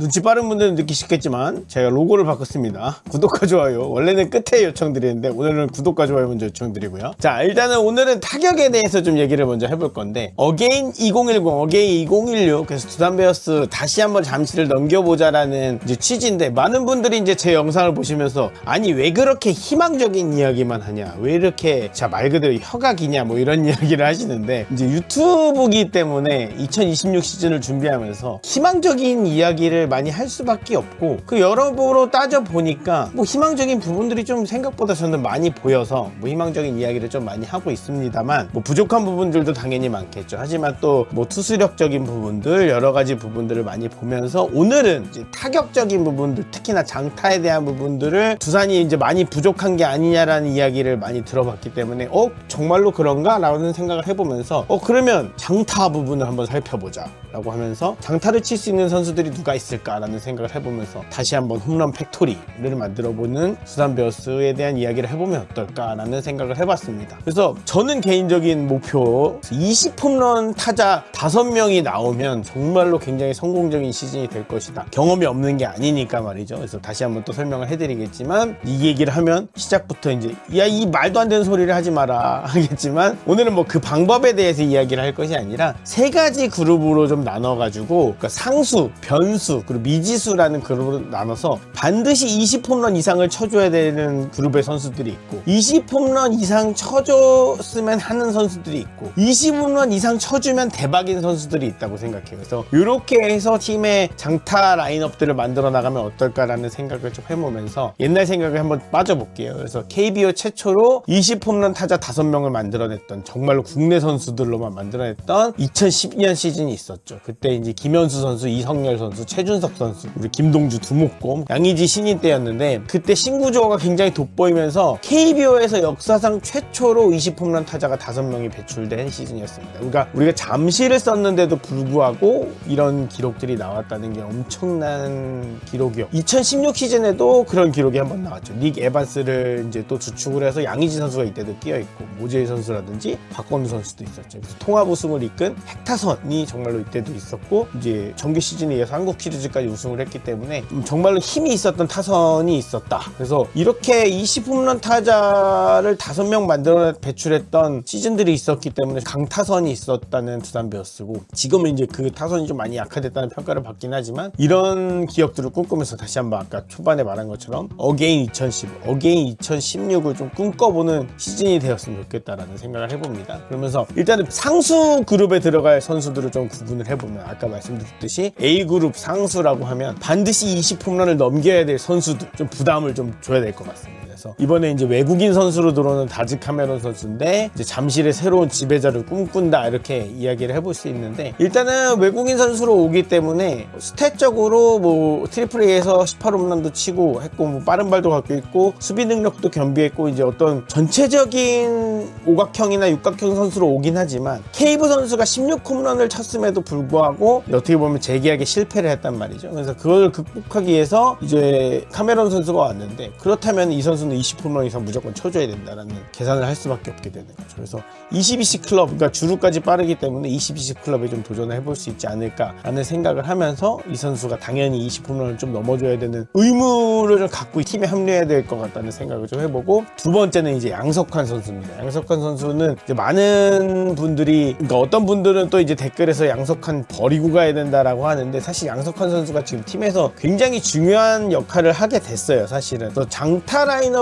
눈치 빠른 분들은 느끼시겠지만 제가 로고를 바꿨습니다. 구독과 좋아요 원래는 끝에 요청드리는데 오늘은 구독과 좋아요 먼저 요청드리고요. 자, 일단은 오늘은 타격에 대해서 좀 얘기를 먼저 해볼 건데 어게인 2010, 어게인 2016 그래서 두산 베어스 다시 한번 잠시를 넘겨보자라는 이제 취지인데, 많은 분들이 이제 제 영상을 보시면서 아니 왜 그렇게 희망적인 이야기만 하냐, 왜 이렇게 자 말 그대로 혀가 기냐 뭐 이런 이야기를 하시는데, 이제 유튜브기 때문에 2026 시즌을 준비하면서 희망적인 이야기를 많이 할 수밖에 없고, 그 여러모로 따져 보니까 뭐 희망적인 부분들이 좀 생각보다 저는 많이 보여서 뭐 희망적인 이야기를 좀 많이 하고 있습니다만, 뭐 부족한 부분들도 당연히 많겠죠. 하지만 또 뭐 투수력적인 부분들 여러 가지 부분들을 많이 보면서 오늘은 이제 타격적인 부분들, 특히나 장타에 대한 부분들을 두산이 이제 많이 부족한 게 아니냐라는 이야기를 많이 들어봤기 때문에 정말로 그런가? 라는 생각을 해보면서 그러면 장타 부분을 한번 살펴보자 라고 하면서 장타를 칠 수 있는 선수들이 누가 있을까라는 생각을 해보면서 다시 한번 홈런 팩토리를 만들어보는 두산 베어스에 대한 이야기를 해보면 어떨까라는 생각을 해봤습니다. 그래서 저는 개인적인 목표 20홈런 타자 5명이 나오면 정말로 굉장히 성공적인 시즌이 될 것이다. 경험이 없는 게 아니니까 말이죠. 그래서 다시 한번 또 설명을 해드리겠지만, 이 얘기를 하면 시작부터 이제 야 이 말도 안 되는 소리를 하지 마라 하겠지만, 오늘은 뭐 그 방법에 대해서 이야기를 할 것이 아니라 세 가지 그룹으로 좀 나눠가지고, 그러니까 상수, 변수, 그리고 미지수라는 그룹으로 나눠서 반드시 20홈런 이상을 쳐줘야 되는 그룹의 선수들이 있고, 20홈런 이상 쳐줬으면 하는 선수들이 있고, 20홈런 이상 쳐주면 대박인 선수들이 있다고 생각해요. 그래서 이렇게 해서 팀의 장타 라인업들을 만들어 나가면 어떨까라는 생각을 좀 해보면서 옛날 생각을 한번 빠져볼게요. 그래서 KBO 최초로 20홈런 타자 5명을 만들어냈던, 정말로 국내 선수들로만 만들어냈던 2012년 시즌이 있었죠. 그때 이제 김현수 선수, 이성열 선수, 최준석 선수, 우리 김동주, 두목곰, 양의지 신인 때였는데, 그때 신구조어가 굉장히 돋보이면서 KBO에서 역사상 최초로 20홈런 타자가 5명이 배출된 시즌이었습니다. 그러니까 우리가 잠시를 썼는데도 불구하고 이런 기록들이 나왔다는 게 엄청난 기록이요. 2016 시즌에도 그런 기록이 한번 나왔죠. 닉 에반스를 이제 또 주축을 해서 양의지 선수가 이때도 끼어있고, 모재희 선수라든지 박건우 선수도 있었죠. 그래서 통합 우승을 이끈 핵타선이 정말로 이때도 있었고, 이제 정규 시즌에 이어서 한국 시리즈까지 우승을 했기 때문에 정말로 힘이 있었던 타선이 있었다. 그래서 이렇게 20홈런 타자를 5명 만들어 배출했던 시즌들이 있었기 때문에 강타선이 있었다는 두산 베어스고, 지금은 이제 그 타선이 좀 많이 약화됐다는 평가를 받긴 하지만, 이런 기억들을 꿈꾸면서 다시 한번 아까 초반에 말한 것처럼 어게인 2010, 어게인 2016을 좀 꿈꿔보는 시즌이 되었으면 좋겠다라는 생각을 해봅니다. 그러면서 일단은 상수 그룹에 들어갈 선수들을 좀 구분을 해보면, 아까 말씀드렸듯이 A그룹 상수라고 하면 반드시 20홈런을 넘겨야 될 선수들, 좀 부담을 좀 줘야 될 것 같습니다. 그래서 이번에 이제 외국인 선수로 들어오는 다즈 카메론 선수인데, 이제 잠실의 새로운 지배자를 꿈꾼다 이렇게 이야기를 해볼 수 있는데, 일단은 외국인 선수로 오기 때문에 스탯적으로 뭐 트리플 A에서 18홈런도 치고 했고, 뭐 빠른 발도 갖고 있고 수비 능력도 겸비했고, 이제 어떤 전체적인 오각형이나 육각형 선수로 오긴 하지만, 케이브 선수가 16홈런을 쳤음에도 불구하고 어떻게 보면 재계약에 실패를 했단 말이죠. 그래서 그걸 극복하기 위해서 이제 카메론 선수가 왔는데, 그렇다면 이 선수는 20홈런 이상 무조건 쳐줘야 된다라는 계산을 할 수밖에 없게 되는 거죠. 그래서 22C 클럽, 그러니까 주루까지 빠르기 때문에 22C 클럽에 좀 도전을 해볼 수 있지 않을까라는 생각을 하면서, 이 선수가 당연히 20홈런을 좀 넘어줘야 되는 의무를 좀 갖고 팀에 합류해야 될 것 같다는 생각을 좀 해보고, 두 번째는 이제 양석환 선수입니다. 양석환 선수는 이제 많은 분들이, 그러니까 어떤 분들은 또 이제 댓글에서 양석환 버리고 가야 된다라고 하는데, 사실 양석환 선수가 지금 팀에서 굉장히 중요한 역할을 하게 됐어요. 사실은 또 장타 라인업을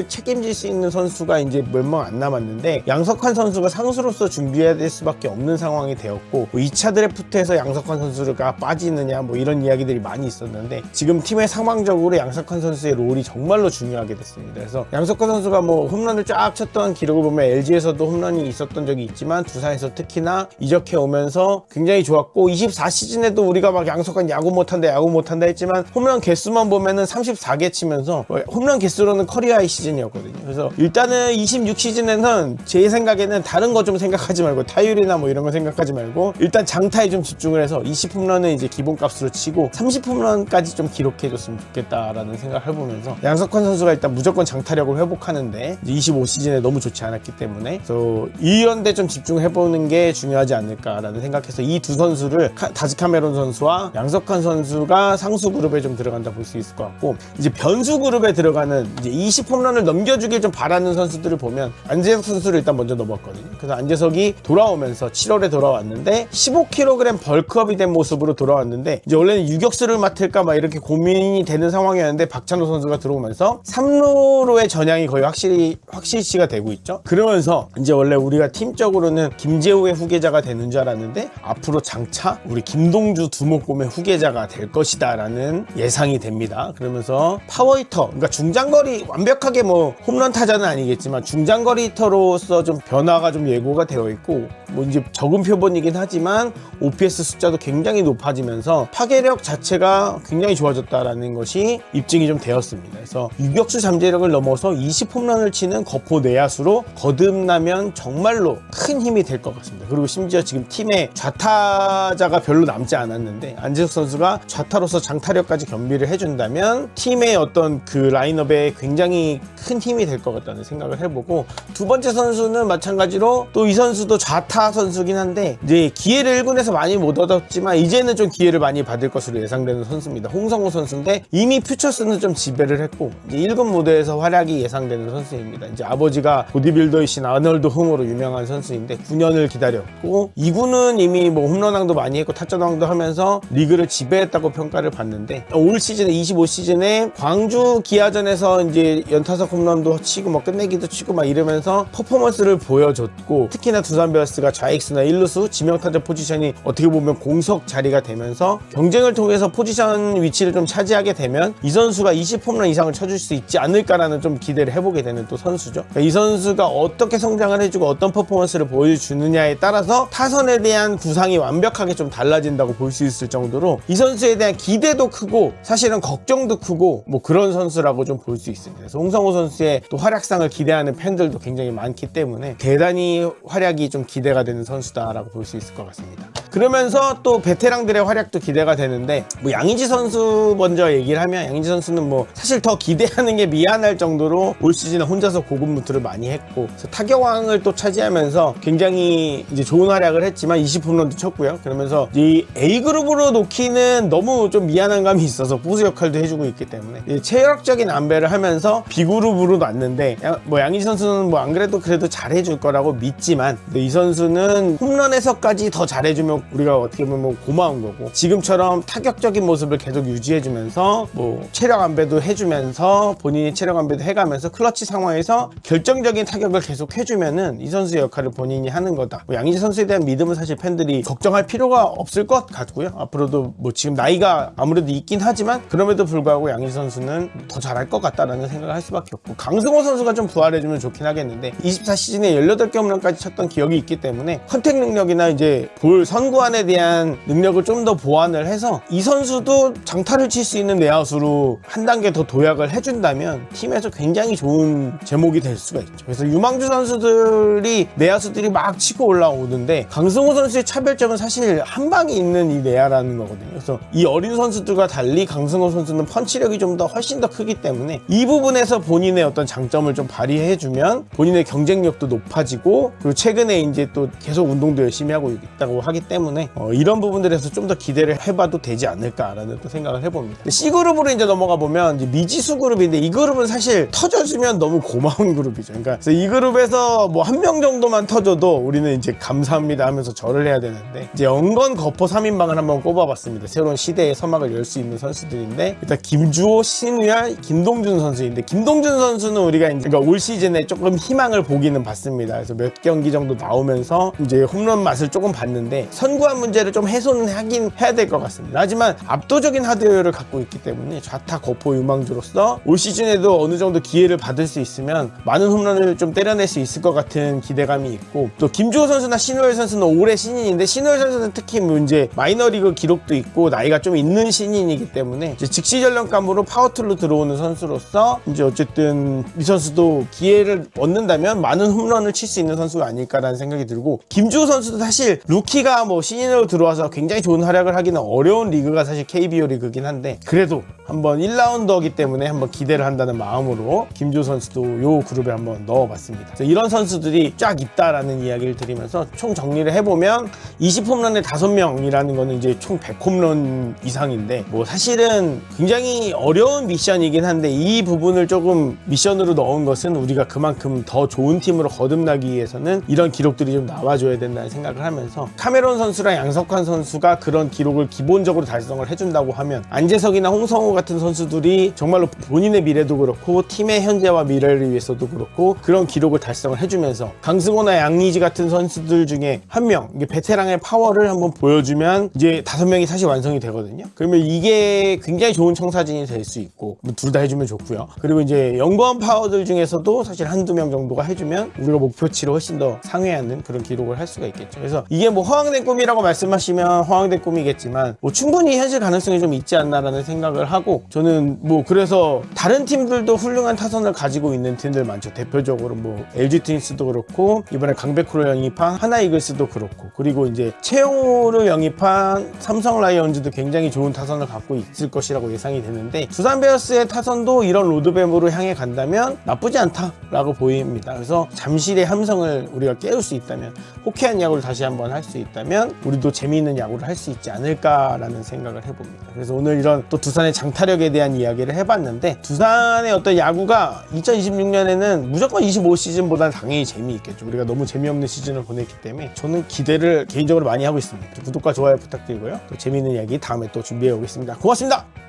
책임질 수 있는 선수가 이제 몇 명 안 남았는데, 양석환 선수가 상수로서 준비해야 될 수밖에 없는 상황이 되었고, 뭐 2차 드래프트에서 양석환 선수가 빠지느냐 뭐 이런 이야기들이 많이 있었는데, 지금 팀의 상황적으로 양석환 선수의 롤이 정말로 중요하게 됐습니다. 그래서 양석환 선수가 뭐 홈런을 쫙 쳤던 기록을 보면 LG에서도 홈런이 있었던 적이 있지만, 두산에서 특히나 이적해 오면서 굉장히 좋았고, 24시즌에도 우리가 막 양석환 야구 못한다 했지만 홈런 개수만 보면은 34개 치면서, 홈런 개수로 들어는 커리어 하이 시즌이었거든요. 그래서 일단은 26시즌에는 제 생각에는 다른 거 좀 생각하지 말고 타율이나 뭐 이런 거 생각하지 말고 일단 장타에 좀 집중을 해서 20홈런은 이제 기본값으로 치고 30홈런까지 좀 기록해줬으면 좋겠다라는 생각을 해보면서 양석환 선수가 일단 무조건 장타력을 회복하는데 25시즌에 너무 좋지 않았기 때문에 그래서 이런데 좀 집중해보는 게 중요하지 않을까라는 생각해서 이 두 선수를 다즈 카메론 선수와 양석환 선수가 상수 그룹에 좀 들어간다 볼 수 있을 것 같고, 이제 변수 그룹에 들어가는 이제 20홈런을 넘겨주길 좀 바라는 선수들을 보면 안재석 선수를 일단 먼저 넘었거든요. 그래서 안재석이 돌아오면서 7월에 돌아왔는데 15kg 벌크업이 된 모습으로 돌아왔는데 이제 원래는 유격수를 맡을까 막 이렇게 고민이 되는 상황이었는데 박찬호 선수가 들어오면서 3루로의 전향이 거의 확실시가 되고 있죠. 그러면서 이제 원래 우리가 팀적으로는 김재우의 후계자가 되는 줄 알았는데 앞으로 장차 우리 김동주 두목곰의 후계자가 될 것이다 라는 예상이 됩니다. 그러면서 파워히터, 그러니까 중장거리, 완벽하게 뭐 홈런 타자는 아니겠지만 중장거리 히터로서 좀 변화가 좀 예고가 되어 있고, 뭐 이제 적은 표본이긴 하지만 OPS 숫자도 굉장히 높아지면서 파괴력 자체가 굉장히 좋아졌다라는 것이 입증이 좀 되었습니다. 그래서 유격수 잠재력을 넘어서 20홈런을 치는 거포 내야수로 거듭나면 정말로 큰 힘이 될 것 같습니다. 그리고 심지어 지금 팀에 좌타자가 별로 남지 않았는데 안재석 선수가 좌타로서 장타력까지 겸비를 해준다면 팀의 어떤 그 라인업에 굉장히 큰 힘이 될 것 같다는 생각을 해보고, 두 번째 선수는 마찬가지로 또 이 선수도 좌타 선수긴 한데 이제 기회를 1군에서 많이 못 얻었지만 이제는 좀 기회를 많이 받을 것으로 예상되는 선수입니다. 홍성호 선수인데 이미 퓨처스는 좀 지배를 했고 이제 1군 무대에서 활약이 예상되는 선수입니다. 이제 아버지가 보디빌더이신 아놀드 흥으로 유명한 선수인데 9년을 기다렸고 2군은 이미 뭐 홈런왕도 많이 했고 타점왕도 하면서 리그를 지배했다고 평가를 받는데 올 시즌에 25시즌에 광주 기아전에서 이제 연타석 홈런도 치고 뭐 끝내기도 치고 막 이러면서 퍼포먼스를 보여줬고, 특히나 두산 베어스가 좌익수나 1루수 지명타자 포지션이 어떻게 보면 공석 자리가 되면서 경쟁을 통해서 포지션 위치를 좀 차지하게 되면 이 선수가 20홈런 이상을 쳐줄 수 있지 않을까라는 좀 기대를 해보게 되는 또 선수죠. 그러니까 이 선수가 어떻게 성장을 해주고 어떤 퍼포먼스를 보여주느냐에 따라서 타선에 대한 구상이 완벽하게 좀 달라진다고 볼 수 있을 정도로 이 선수에 대한 기대도 크고 사실은 걱정도 크고 뭐 그런 선수라고 좀 볼 수 있습니다. 그래서 홍성호 선수의 또 활약상을 기대하는 팬들도 굉장히 많기 때문에 대단히 활약이 좀 기대가 되는 선수다라고 볼 수 있을 것 같습니다. 그러면서 또 베테랑들의 활약도 기대가 되는데, 뭐 양의지 선수 먼저 얘기를 하면 양의지 선수는 뭐 사실 더 기대하는 게 미안할 정도로 올 시즌에 혼자서 고군무투를 많이 했고 타격왕을 또 차지하면서 굉장히 이제 좋은 활약을 했지만 20홈런도 쳤고요. 그러면서 이 A그룹으로 놓기는 너무 좀 미안한 감이 있어서 보수 역할도 해주고 있기 때문에 체력적인 안배를 하면서 B그룹으로 놨는데 뭐 양의지 선수는 뭐 안 그래도 잘해줄 거라고 믿지만, 근데 이 선수는 홈런에서까지 더 잘해주면 우리가 어떻게 보면 뭐 고마운 거고, 지금처럼 타격적인 모습을 계속 유지해주면서 뭐 체력 안배도 해주면서 본인이 체력 안배도 해가면서 클러치 상황에서 결정적인 타격을 계속 해주면은 이 선수의 역할을 본인이 하는 거다. 뭐 양의지 선수에 대한 믿음은 사실 팬들이 걱정할 필요가 없을 것 같고요. 앞으로도 뭐 지금 나이가 아무래도 있긴 하지만 그럼에도 불구하고 양의지 선수는 더 잘할 것 같다라는 생각을 할 수밖에 없고, 강승호 선수가 좀 부활해주면 좋긴 하겠는데 24시즌에 18개 홈런까지 쳤던 기억이 있기 때문에 컨택 능력이나 이제 볼 선구안에 대한 능력을 좀 더 보완을 해서 이 선수도 장타를 칠 수 있는 내야수로 한 단계 더 도약을 해준다면 팀에서 굉장히 좋은 제목이 될 수가 있죠. 그래서 유망주 선수들이 내야수들이 막 치고 올라오는데 강승호 선수의 차별점은 사실 한 방에 있는 이 내야라는 거거든요. 그래서 이 어린 선수들과 달리 강승호 선수는 펀치력이 좀 더 훨씬 더 크기 때문에 이 부분에서 본인의 어떤 장점을 좀 발휘해주면 본인의 경쟁력도 높아지고, 그리고 최근에 이제 또 계속 운동도 열심히 하고 있다고 하기 때문에 이런 부분들에서 좀 더 기대를 해봐도 되지 않을까라는 또 생각을 해봅니다. C그룹으로 이제 넘어가 보면 이제 미지수 그룹인데 이 그룹은 사실 터져주면 너무 고마운 그룹이죠. 그러니까 그래서 이 그룹에서 뭐 한 명 정도만 터져도 우리는 이제 감사합니다 하면서 절을 해야 되는데, 이제 영건 거포 3인방을 한번 꼽아봤습니다. 새로운 시대의 서막을 열 수 있는 선수들인데, 일단 김주호, 신우열, 김동준 선수인데, 김동준 선수는 우리가 이제 그러니까 올 시즌에 조금 희망을 보기는 봤습니다. 그래서 몇 경기 정도 나오면서 이제 홈런 맛을 조금 봤는데 선구안 문제를 좀 해소는 하긴 해야 될 것 같습니다. 하지만 압도적인 하드웨어를 갖고 있기 때문에 좌타 거포 유망주로서 올 시즌에도 어느 정도 기회를 받을 수 있으면 많은 홈런을 좀 때려낼 수 있을 것 같은 기대감이 있고, 또 김주호 선수나 신우열 선수는 올해 신인인데 신우열 선수는 특히 이제 마이너리그 기록도 있고 나이가 좀 있는 신인이기 때문에 이제 즉시 전력감으로 파워툴로 들어오는 선수로서 하면서 이제 어쨌든 이 선수도 기회를 얻는다면 많은 홈런을 칠 수 있는 선수가 아닐까라는 생각이 들고, 김주호 선수도 사실 루키가 뭐 신인으로 들어와서 굉장히 좋은 활약을 하기는 어려운 리그가 사실 KBO 리그긴 한데, 그래도 한번 1라운더이기 때문에 한번 기대를 한다는 마음으로 김주호 선수도 요 그룹에 한번 넣어봤습니다. 이런 선수들이 쫙 있다라는 이야기를 드리면서 총 정리를 해보면 20홈런에 5명이라는 거는 이제 총 100홈런 이상인데, 뭐 사실은 굉장히 어려운 미션이긴 한데 이 부분을 조금 미션으로 넣은 것은 우리가 그만큼 더 좋은 팀으로 거듭나기 위해서는 이런 기록들이 좀 나와줘야 된다는 생각을 하면서, 카메론 선수랑 양석환 선수가 그런 기록을 기본적으로 달성을 해준다고 하면 안재석이나 홍성우 같은 선수들이 정말로 본인의 미래도 그렇고 팀의 현재와 미래를 위해서도 그렇고 그런 기록을 달성을 해주면서, 강승호나 양의지 같은 선수들 중에 한 명, 이게 베테랑의 파워를 한번 보여주면 이제 5명이 사실 완성이 되거든요. 그러면 이게 굉장히 좋은 청사진이 될 수 있고, 뭐 둘 다 해주면 좋고요. 그리고 이제 연구원 파워들 중에서도 사실 한두 명 정도가 해주면 우리가 목표치를 훨씬 더 상회하는 그런 기록을 할 수가 있겠죠. 그래서 이게 뭐 허황된 꿈이라고 말씀하시면 허황된 꿈이겠지만, 뭐 충분히 현실 가능성이 좀 있지 않나라는 생각을 하고, 저는 뭐 그래서 다른 팀들도 훌륭한 타선을 가지고 있는 팀들 많죠. 대표적으로 뭐 LG 트윈스도 그렇고, 이번에 강백호를 영입한 하나 이글스도 그렇고, 그리고 이제 최용우를 영입한 삼성 라이온즈도 굉장히 좋은 타선을 갖고 있을 것이라고 예상이 되는데, 두산 베어스의 타선도 이런 로드맵으로 향해 간다면 나쁘지 않다라고 보입니다. 그래서 잠실의 함성을 우리가 깨울 수 있다면, 호쾌한 야구를 다시 한번 할 수 있다면 우리도 재미있는 야구를 할 수 있지 않을까라는 생각을 해봅니다. 그래서 오늘 이런 또 두산의 장타력에 대한 이야기를 해봤는데, 두산의 어떤 야구가 2026년에는 무조건 25시즌보다는 당연히 재미있겠죠. 우리가 너무 재미없는 시즌을 보냈기 때문에 저는 기대를 개인적으로 많이 하고 있습니다. 구독과 좋아요 부탁드리고요. 또 재미있는 이야기 다음에 또 준비해 오겠습니다. 고맙습니다.